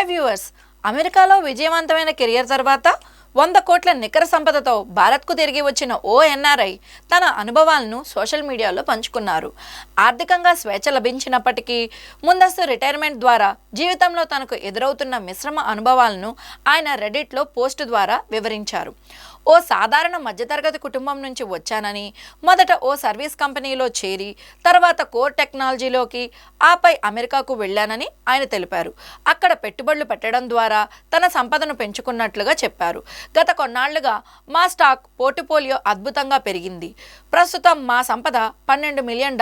Hi viewers, అమెరికాలో విజయవంతమైన career తర్వాత 100 కోట్ల నికర సంపదతో భారత్కు తిరిగి వచ్చిన ఓ ఎన్ఆర్ఐ తన అనుభవాలను సోషల్ మీడియాలో పంచుకున్నారు. ఆర్థికంగా స్వేచ్ఛ లభించినప్పటికీ ముందస్తు రిటైర్మెంట్ ద్వారా జీవితంలో తనకు ఎదురవుతున్న మిశ్రమ అనుభవాలను ఆయన రెడిట్లో పోస్ట్ ద్వారా వివరించారు. ఓ సాధారణ మధ్యతరగతి కుటుంబం నుంచి వచ్చానని, మొదట ఓ సర్వీస్ కంపెనీలో చేరి తర్వాత కోర్ టెక్నాలజీలోకి, ఆపై అమెరికాకు వెళ్ళానని ఆయన తెలిపారు. అక్కడ పెట్టుబడులు పెట్టడం ద్వారా తన సంపదను పెంచుకున్నట్లుగా చెప్పారు. గత కొన్నాళ్లుగా మా స్టాక్ పోర్ట్ఫోలియో అద్భుతంగా పెరిగింది. ప్రస్తుతం మా సంపద $12 మిలియన్,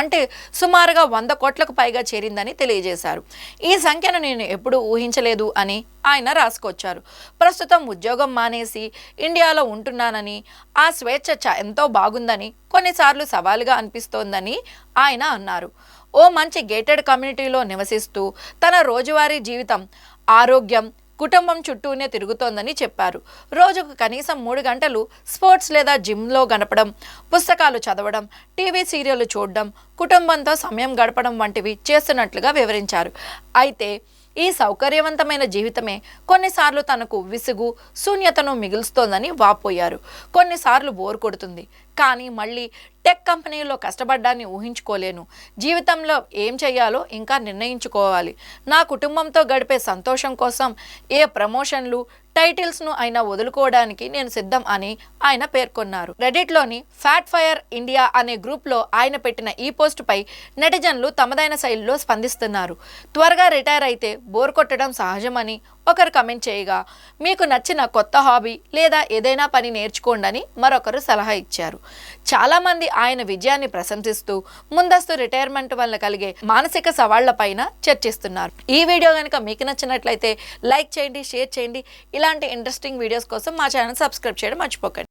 అంటే సుమారుగా 100 కోట్లకు పైగా చేరిందని తెలియజేశారు. ఈ సంఖ్యను నేను ఎప్పుడూ ఊహించలేదు అని ఆయన రాసుకొచ్చారు. ప్రస్తుతం ఉద్యోగం మానేసి ఇండియాలో ఉంటున్నానని, ఆ స్వేచ్ఛ ఎంతో బాగుందని, కొన్నిసార్లు సవాలుగా అనిపిస్తోందని ఆయన అన్నారు. ఓ మంచి గేటెడ్ కమ్యూనిటీలో నివసిస్తూ తన రోజువారీ జీవితం ఆరోగ్యం, కుటుంబం చుట్టూనే తిరుగుతోందని చెప్పారు. రోజుకు కనీసం 3 గంటలు స్పోర్ట్స్ లేదా జిమ్లో గడపడం, పుస్తకాలు చదవడం, టీవీ సీరియళ్లు చూడడం, కుటుంబంతో సమయం గడపడం వంటివి చేస్తున్నట్లుగా వివరించారు. అయితే ఈ సౌకర్యవంతమైన జీవితమే కొన్నిసార్లు తనకు విసుగు, శూన్యతను మిగులుస్తోందని వాపోయారు. కొన్నిసార్లు బోర్ కొడుతుంది, కానీ మళ్ళీ టెక్ కంపెనీలో కష్టపడ్డాన్ని ఊహించుకోలేను. జీవితంలో ఏం చేయాలో ఇంకా నిర్ణయించుకోవాలి. నా కుటుంబంతో గడిపే సంతోషం కోసం ఏ ప్రమోషన్లు, టైటిల్స్ను అయినా వదులుకోవడానికి నేను సిద్ధం అని ఆయన పేర్కొన్నారు. రెడిట్లోని ఫ్యాట్ ఫైర్ ఇండియా అనే గ్రూప్లో ఆయన పెట్టిన ఈ పోస్టుపై నెటిజన్లు తమదైన శైలిలో స్పందిస్తున్నారు. త్వరగా రిటైర్ అయితే బోర్ కొట్టడం సహజమని ఒకరు కమెంట్ చేయగా, మీకు నచ్చిన కొత్త హాబీ లేదా ఏదైనా పని నేర్చుకోండి అని మరొకరు సలహా ఇచ్చారు. చాలామంది ఆయన విజయాన్ని ప్రశంసిస్తూ ముందస్తు రిటైర్మెంట్ వల్ల కలిగే మానసిక సవాళ్లపైన చర్చిస్తున్నారు. ఈ వీడియో కనుక మీకు నచ్చినట్లయితే లైక్ చేయండి, షేర్ చేయండి. ఇలాంటి ఇంట్రెస్టింగ్ వీడియోస్ కోసం మా ఛానల్ సబ్స్క్రైబ్ చేయడం మర్చిపోకండి.